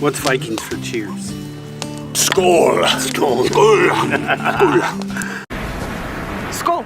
What's Vikings for cheers? Skål! Skål! Skål! Skål!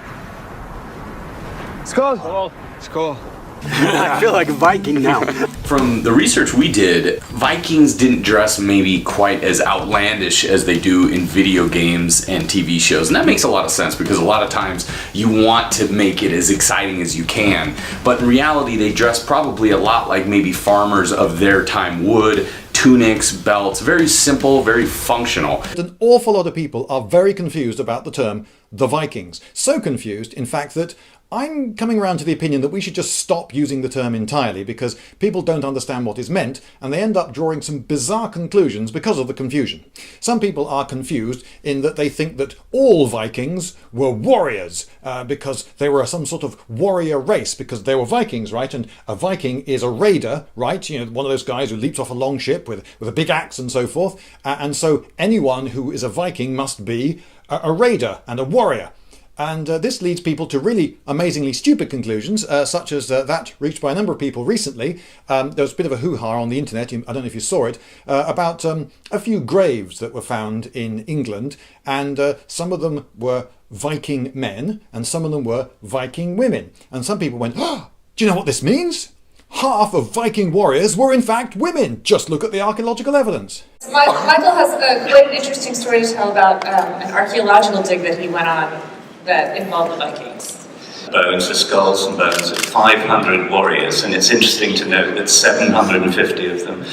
Skål! Skål! I feel like a Viking now. From the research we did, Vikings didn't dress maybe quite as outlandish as they do in video games and TV shows. And that makes a lot of sense because a lot of times you want to make it as exciting as you can. But in reality, they dress probably a lot like maybe farmers of their time would. Tunics, belts, very simple, very functional. An awful lot of people are very confused about the term the Vikings. So confused, in fact, that I'm coming around to the opinion that we should just stop using the term entirely because people don't understand what is meant and they end up drawing some bizarre conclusions because of the confusion. Some people are confused in that they think that all Vikings were warriors because they were some sort of warrior race because they were Vikings, right? And a Viking is a raider, right? You know, one of those guys who leaps off a long ship with a big axe and so forth. And so anyone who is a Viking must be a raider and a warrior. And this leads people to really amazingly stupid conclusions, such as that reached by a number of people recently. There was a bit of a hoo-ha on the internet, I don't know if you saw it, about a few graves that were found in England, and some of them were Viking men, and some of them were Viking women. And some people went, oh, do you know what this means? Half of Viking warriors were in fact women. Just look at the archaeological evidence. Michael has quite an interesting story to tell about an archaeological dig that he went on that involved the Vikings. Bones, the skulls and bones of 500 warriors, and it's interesting to note that 750 of them,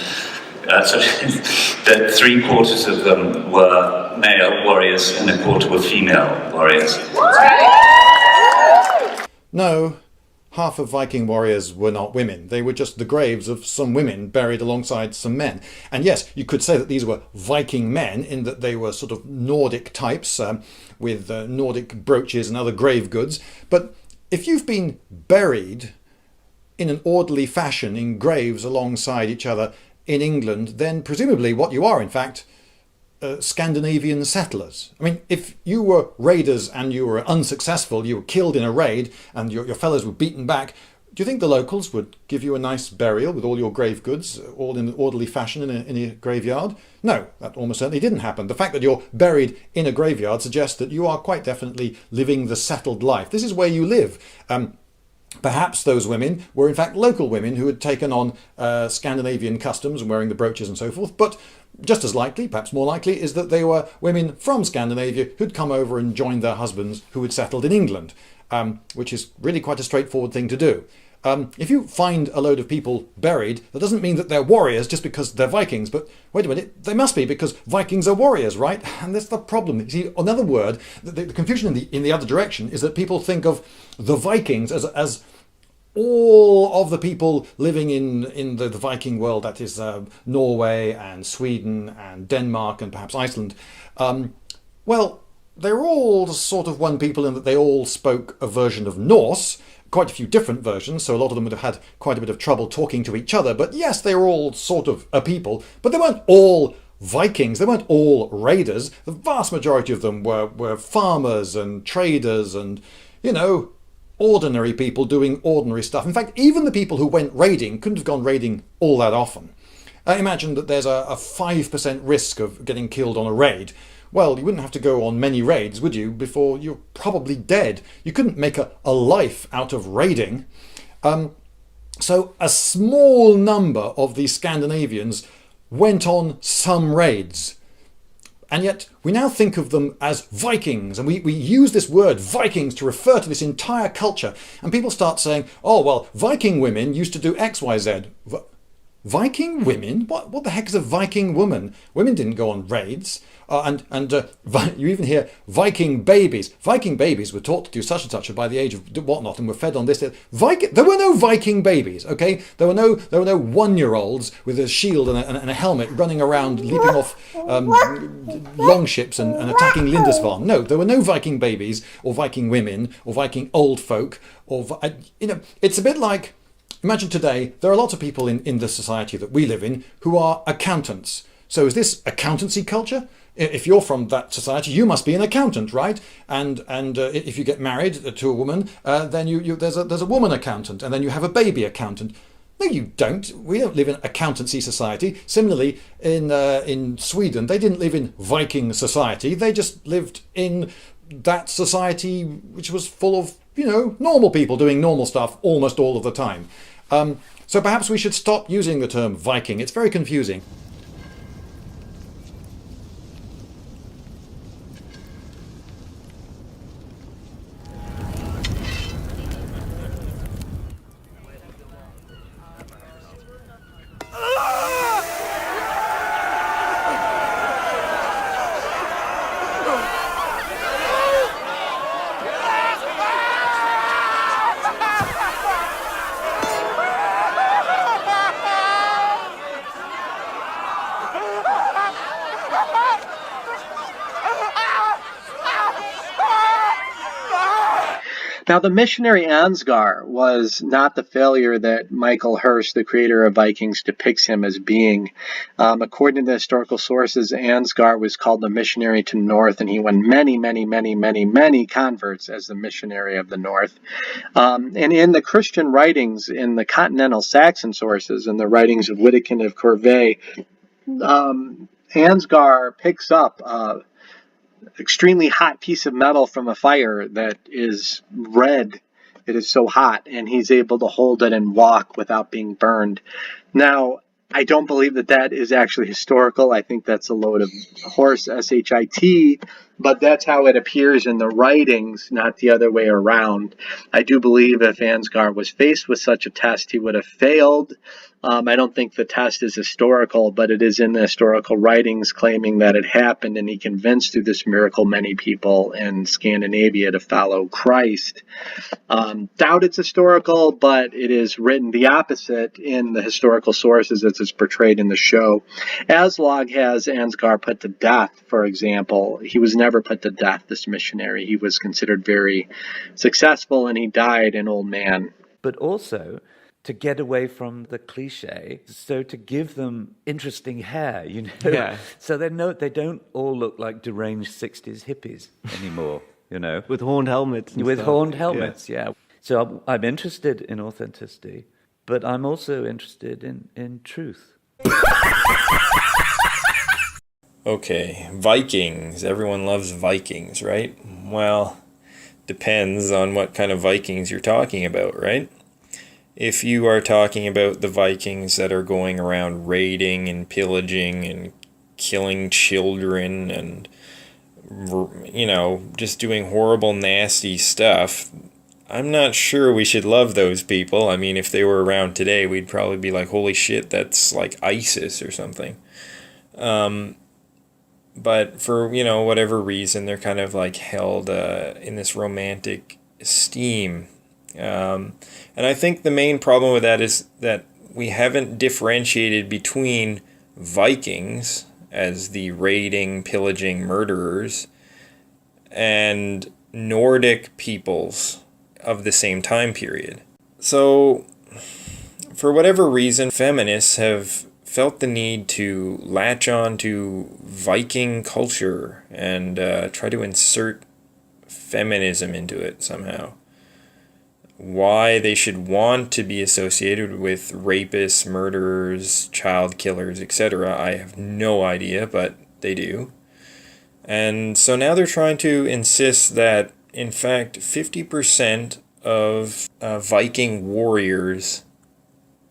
that 3/4 of them were male warriors and 1/4 were female warriors. No, half of Viking warriors were not women. They were just the graves of some women buried alongside some men. And yes, you could say that these were Viking men in that they were sort of Nordic types with Nordic brooches and other grave goods. But if you've been buried in an orderly fashion in graves alongside each other in England, then presumably what you are, in fact, Scandinavian settlers. I mean, if you were raiders and you were unsuccessful, you were killed in a raid and your fellows were beaten back, do you think the locals would give you a nice burial with all your grave goods, all in an orderly fashion in a graveyard? No, that almost certainly didn't happen. The fact that you're buried in a graveyard suggests that you are quite definitely living the settled life. This is where you live. Perhaps those women were in fact local women who had taken on Scandinavian customs and wearing the brooches and so forth, but just as likely, perhaps more likely, is that they were women from Scandinavia who'd come over and joined their husbands who had settled in England, which is really quite a straightforward thing to do. If you find a load of people buried, that doesn't mean that they're warriors just because they're Vikings, but wait a minute, they must be because Vikings are warriors, right? And that's the problem. You see, another word, the confusion in the other direction is that people think of the Vikings as all of the people living in the Viking world, that is Norway and Sweden and Denmark and perhaps Iceland. Well, they're all sort of one people in that they all spoke a version of Norse, quite a few different versions, so a lot of them would have had quite a bit of trouble talking to each other. But yes, they were all sort of a people, but they weren't all Vikings, they weren't all raiders. The vast majority of them were farmers and traders and, you know, ordinary people doing ordinary stuff. In fact, even the people who went raiding couldn't have gone raiding all that often. Imagine that there's a 5% risk of getting killed on a raid. Well, you wouldn't have to go on many raids, would you, before you're probably dead. You couldn't make a life out of raiding. So a small number of these Scandinavians went on some raids. And yet we now think of them as Vikings, and we use this word Vikings to refer to this entire culture. And people start saying, oh, well, Viking women used to do X, Y, Z. Viking women? What the heck is a Viking woman? Women didn't go on raids. You even hear Viking babies. Viking babies were taught to do such and such by the age of whatnot and were fed on this. There were no Viking babies, okay? There were no 1-year-olds with a shield and a helmet running around leaping off longships and attacking Lindisfarne. No, there were no Viking babies or Viking women or Viking old folk. It's a bit like, imagine today, there are lots of people in the society that we live in who are accountants. So is this accountancy culture? If you're from that society, you must be an accountant, right? And if you get married to a woman, then there's a woman accountant, and then you have a baby accountant. No, you don't. We don't live in accountancy society. Similarly, in Sweden, they didn't live in Viking society. They just lived in that society which was full of, normal people doing normal stuff almost all of the time. So perhaps we should stop using the term Viking. It's very confusing. Now, the missionary Ansgar was not the failure that Michael Hirst, the creator of Vikings, depicts him as being. According to historical sources, Ansgar was called the missionary to the North, and he won many, many, many, many, many converts as the missionary of the North. And in the Christian writings, in the continental Saxon sources, in the writings of Wittikind of Corvey, Ansgar picks up extremely hot piece of metal from a fire that is red. It is so hot, and he's able to hold it and walk without being burned. Now, I don't believe that that is actually historical. I think that's a load of horse, shit, but that's how it appears in the writings, not the other way around. I do believe if Ansgar was faced with such a test, he would have failed. I don't think the test is historical, but it is in the historical writings claiming that it happened, and he convinced through this miracle many people in Scandinavia to follow Christ. Doubt it's historical, but it is written the opposite in the historical sources as it's portrayed in the show. Aslog has Ansgar put to death, for example. He was never put to death, this missionary. He was considered very successful, and he died an old man. But also, to get away from the cliche, so to give them interesting hair, Yeah. So they don't all look like deranged 60s hippies anymore, With horned helmets. And with stuff. horned helmets, yeah. So I'm interested in authenticity, but I'm also interested in truth. Okay, Vikings. Everyone loves Vikings, right? Well, depends on what kind of Vikings you're talking about, right? If you are talking about the Vikings that are going around raiding and pillaging and killing children and, just doing horrible, nasty stuff, I'm not sure we should love those people. I mean, if they were around today, we'd probably be like, holy shit, that's like ISIS or something. But for, whatever reason, they're kind of like held in this romantic esteem. And I think the main problem with that is that we haven't differentiated between Vikings as the raiding, pillaging murderers and Nordic peoples of the same time period. So, for whatever reason, feminists have felt the need to latch on to Viking culture and try to insert feminism into it somehow. Why they should want to be associated with rapists, murderers, child killers, etc., I have no idea, but they do. And so now they're trying to insist that, in fact, 50% of Viking warriors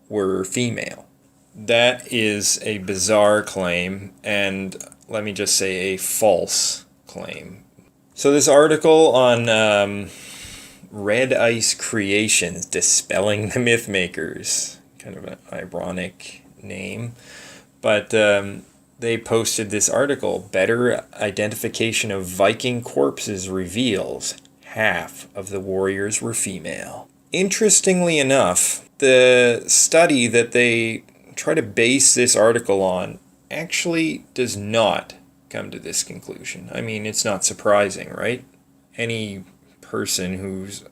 were female. That is a bizarre claim, and let me just say a false claim. So this article on Red Ice Creations, Dispelling the Mythmakers, kind of an ironic name, but they posted this article, Better Identification of Viking Corpses Reveals Half of the Warriors Were Female. Interestingly enough, the study that they try to base this article on actually does not come to this conclusion. I mean, it's not surprising, right? Any person who's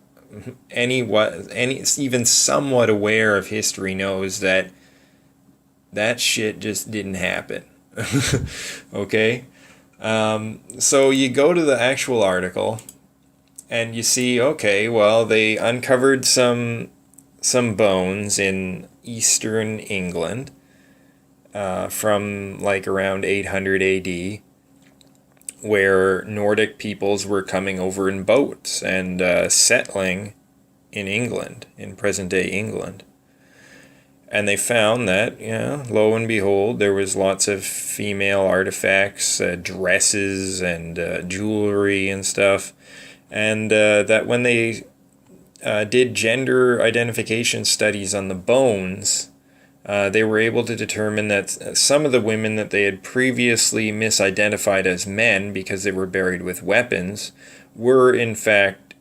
even somewhat aware of history knows that shit just didn't happen. Okay? So you go to the actual article and you see, okay, well, they uncovered some bones in eastern England from like around 800 AD, where Nordic peoples were coming over in boats and settling in England, in present-day England. And they found that, lo and behold, there was lots of female artifacts, dresses and jewelry and stuff. And that when they did gender identification studies on the bones, they were able to determine that some of the women that they had previously misidentified as men because they were buried with weapons were in fact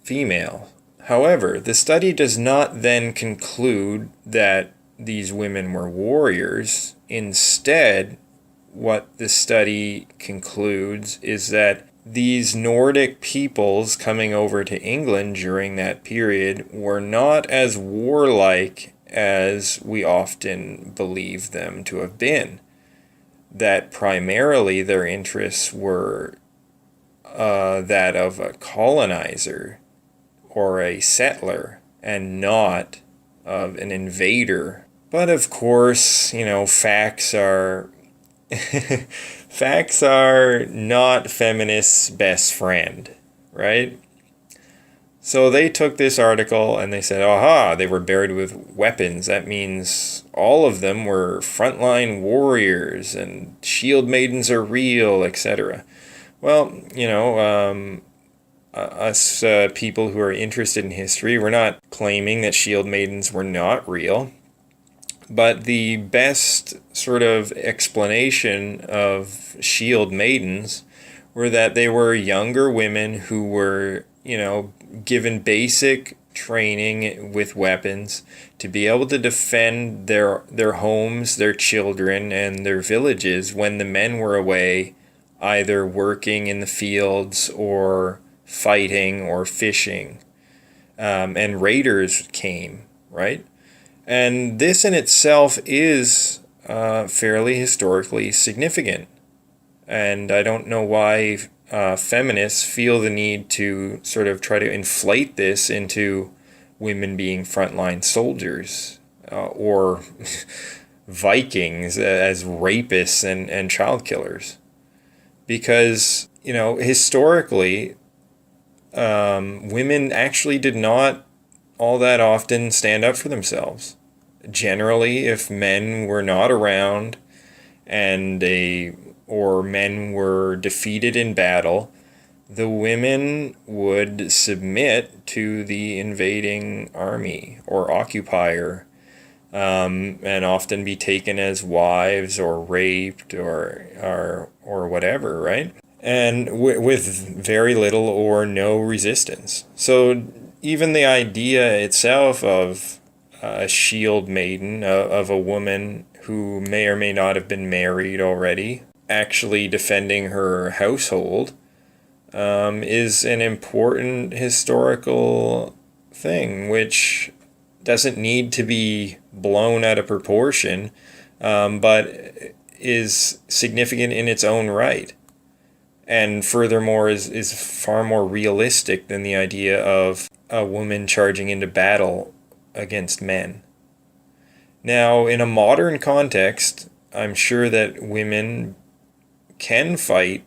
female. However, the study does not then conclude that these women were warriors. Instead, what the study concludes is that these Nordic peoples coming over to England during that period were not as warlike as we often believe them to have been. That primarily their interests were that of a colonizer or a settler, and not of an invader. But of course, facts are facts are not feminists' best friend, right? So they took this article and they said, aha, they were buried with weapons. That means all of them were frontline warriors and shield maidens are real, etc. Well, us people who are interested in history, we're not claiming that shield maidens were not real. But the best sort of explanation of shield maidens were that they were younger women who were, given basic training with weapons to be able to defend their homes, their children, and their villages when the men were away, either working in the fields or fighting or fishing. And raiders came, right? And this in itself is fairly historically significant. And I don't know why feminists feel the need to sort of try to inflate this into women being frontline soldiers or Vikings as rapists and child killers. Because, historically, women actually did not all that often stand up for themselves. Generally, if men were not around or men were defeated in battle, the women would submit to the invading army or occupier, and often be taken as wives or raped or whatever, right? And with very little or no resistance. So even the idea itself of a shield maiden, of a woman who may or may not have been married already, actually defending her household, is an important historical thing, which doesn't need to be blown out of proportion, but is significant in its own right. And furthermore is far more realistic than the idea of a woman charging into battle against men. Now, in a modern context, I'm sure that women can fight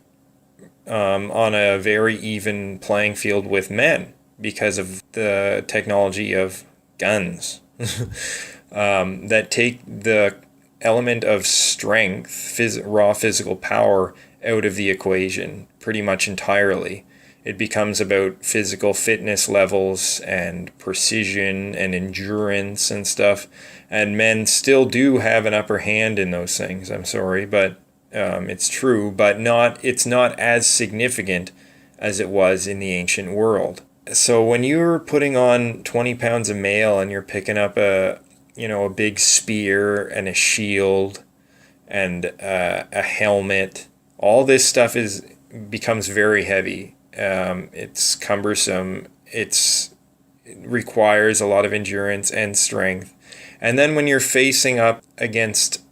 on a very even playing field with men because of the technology of guns that take the element of strength, raw physical power, out of the equation pretty much entirely. It becomes about physical fitness levels and precision and endurance and stuff. And men still do have an upper hand in those things. I'm sorry, but it's true. But it's not as significant as it was in the ancient world. So when you're putting on 20 pounds of mail and you're picking up a big spear and a shield and a helmet, all this stuff becomes very heavy. It's cumbersome. It requires a lot of endurance and strength. And then when you're facing up against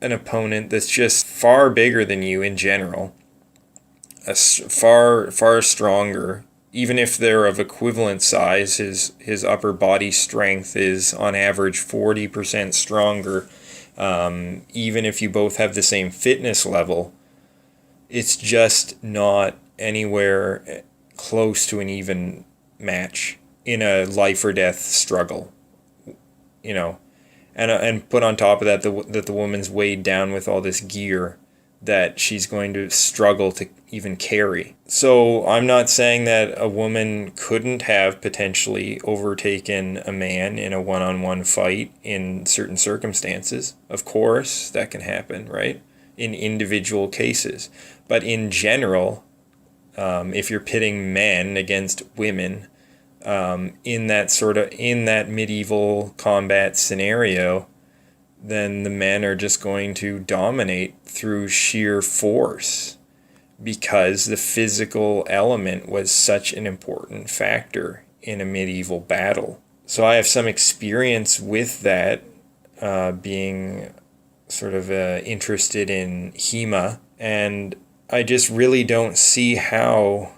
an opponent that's just far bigger than you in general, far stronger, even if they're of equivalent size, his upper body strength is on average 40% stronger. Even if you both have the same fitness level, it's just not anywhere close to an even match in a life or death struggle, you know. And put on top of that that the woman's weighed down with all this gear that she's going to struggle to even carry. So I'm not saying that a woman couldn't have potentially overtaken a man in a one-on-one fight in certain circumstances. Of course, that can happen, right? In individual cases. But in general, if you're pitting men against women, in that medieval combat scenario, then the men are just going to dominate through sheer force because the physical element was such an important factor in a medieval battle. So I have some experience with that, being sort of interested in HEMA, and I just really don't see how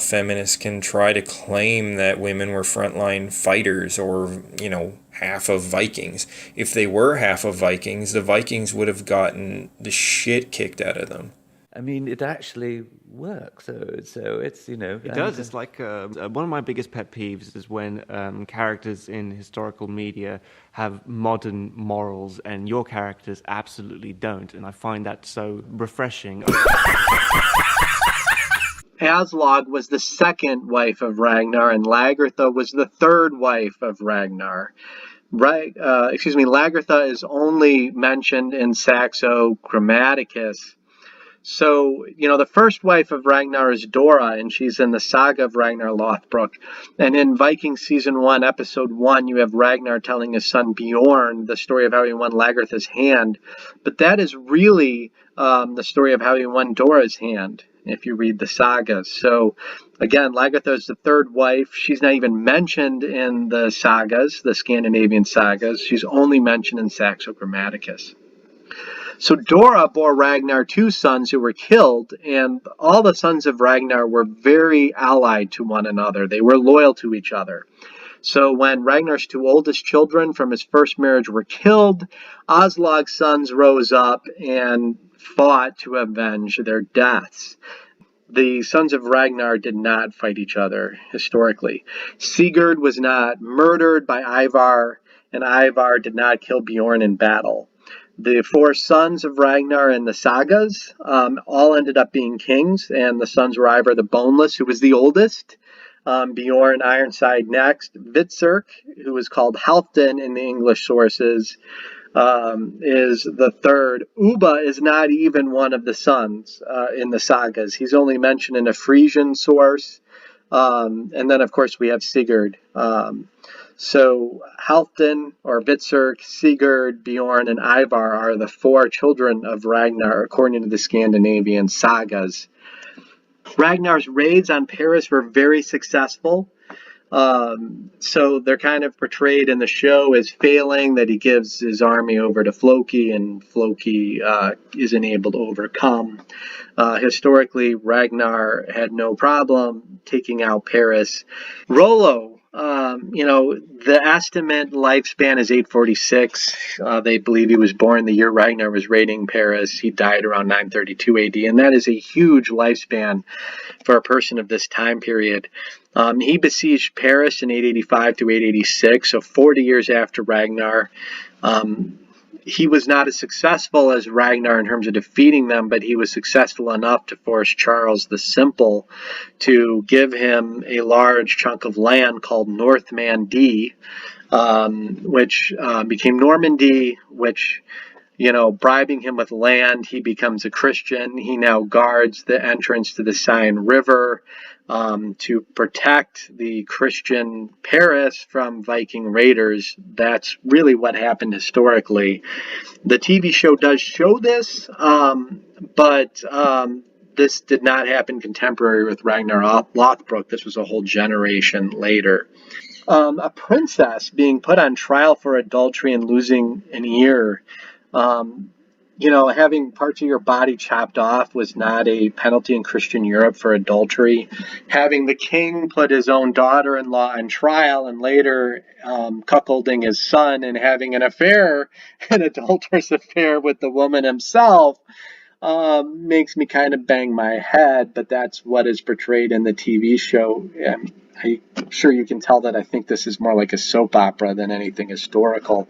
feminists can try to claim that women were frontline fighters or, half of Vikings. If they were half of Vikings, the Vikings would have gotten the shit kicked out of them. I mean, it actually works. So it's, It does. It's like one of my biggest pet peeves is when characters in historical media have modern morals and your characters absolutely don't. And I find that so refreshing. Aslog was the second wife of Ragnar, and Lagertha was the third wife of Ragnar. Lagertha is only mentioned in Saxo Grammaticus. So, the first wife of Ragnar is Dora, and she's in the saga of Ragnar Lothbrok. And in Viking Season 1, Episode 1, you have Ragnar telling his son Bjorn the story of how he won Lagertha's hand. But that is really the story of how he won Dora's hand, if you read the sagas. So, again, Lagertha is the third wife. She's not even mentioned in the sagas, the Scandinavian sagas. She's only mentioned in Saxo Grammaticus. So Dora bore Ragnar two sons who were killed, and all the sons of Ragnar were very allied to one another. They were loyal to each other. So when Ragnar's two oldest children from his first marriage were killed, Aslog's sons rose up and fought to avenge their deaths. The sons of Ragnar did not fight each other historically. Sigurd was not murdered by Ivar, and Ivar did not kill Bjorn in battle. The four sons of Ragnar in the sagas all ended up being kings, and the sons were Ivar the Boneless, who was the oldest, Bjorn Ironside next, Vitserk, who was called Halfdan in the English sources, is the third. Ubba is not even one of the sons in the sagas. He's only mentioned in a Frisian source. And then, of course, we have Sigurd. So Halfdan or Vitserk, Sigurd, Bjorn, and Ivar are the four children of Ragnar, according to the Scandinavian sagas. Ragnar's raids on Paris were very successful. So they're kind of portrayed in the show as failing, that he gives his army over to Floki, and Floki isn't able to overcome. Historically, Ragnar had no problem taking out Paris. Rollo, the estimate lifespan is 846. They believe he was born the year Ragnar was raiding Paris. He died around 932 AD, and that is a huge lifespan for a person of this time period. He besieged Paris in 885 to 886, so 40 years after Ragnar. He was not as successful as Ragnar in terms of defeating them, but he was successful enough to force Charles the Simple to give him a large chunk of land called Northmandy, which became Normandy, which, bribing him with land, he becomes a Christian. He now guards the entrance to the Seine River to protect the Christian Paris from Viking raiders. That's really what happened historically. The TV show does show this, but this did not happen contemporary with Ragnar Lothbrok. This was a whole generation later. A princess being put on trial for adultery and losing an ear. having parts of your body chopped off was not a penalty in Christian Europe for adultery. Having the king put his own daughter-in-law on trial and later cuckolding his son and having an affair, an adulterous affair with the woman himself, makes me kind of bang my head, but that's what is portrayed in the TV show. And I'm sure you can tell that I think this is more like a soap opera than anything historical.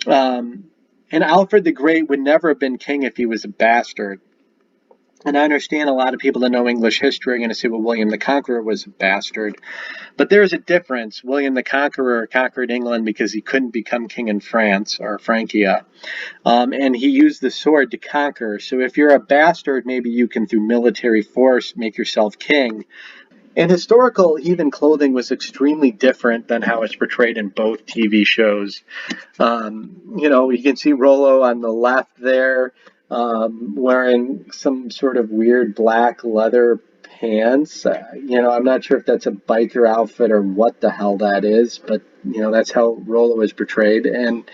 And Alfred the Great would never have been king if he was a bastard. And I understand a lot of people that know English history are going to say, well, William the Conqueror was a bastard. But there is a difference. William the Conqueror conquered England because he couldn't become king in France or Francia. And he used the sword to conquer. So if you're a bastard, maybe you can, through military force, make yourself king. And historical heathen clothing was extremely different than how it's portrayed in both TV shows. You can see Rollo on the left there wearing some sort of weird black leather pants. I'm not sure if that's a biker outfit or what the hell that is, but, that's how Rollo is portrayed. And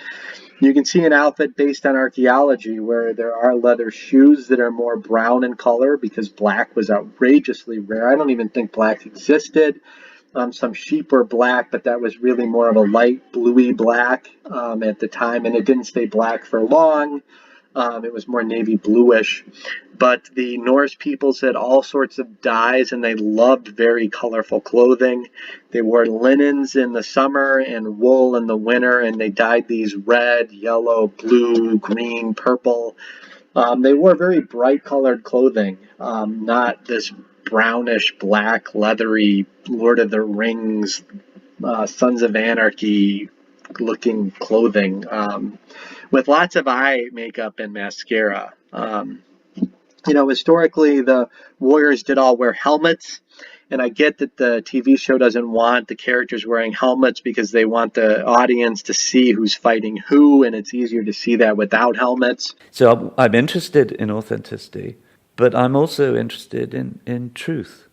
you can see an outfit based on archaeology where there are leather shoes that are more brown in color because black was outrageously rare. I don't even think black existed. Some sheep were black, but that was really more of a light bluey black at the time, and it didn't stay black for long. It was more navy bluish. But the Norse peoples had all sorts of dyes, and they loved very colorful clothing. They wore linens in the summer and wool in the winter, and they dyed these red, yellow, blue, green, purple. They wore very bright colored clothing, not this brownish, black, leathery, Lord of the Rings, Sons of Anarchy looking clothing, with lots of eye makeup and mascara. Historically, the warriors did all wear helmets. And I get that the TV show doesn't want the characters wearing helmets because they want the audience to see who's fighting who, and it's easier to see that without helmets. So I'm interested in authenticity, but I'm also interested in truth.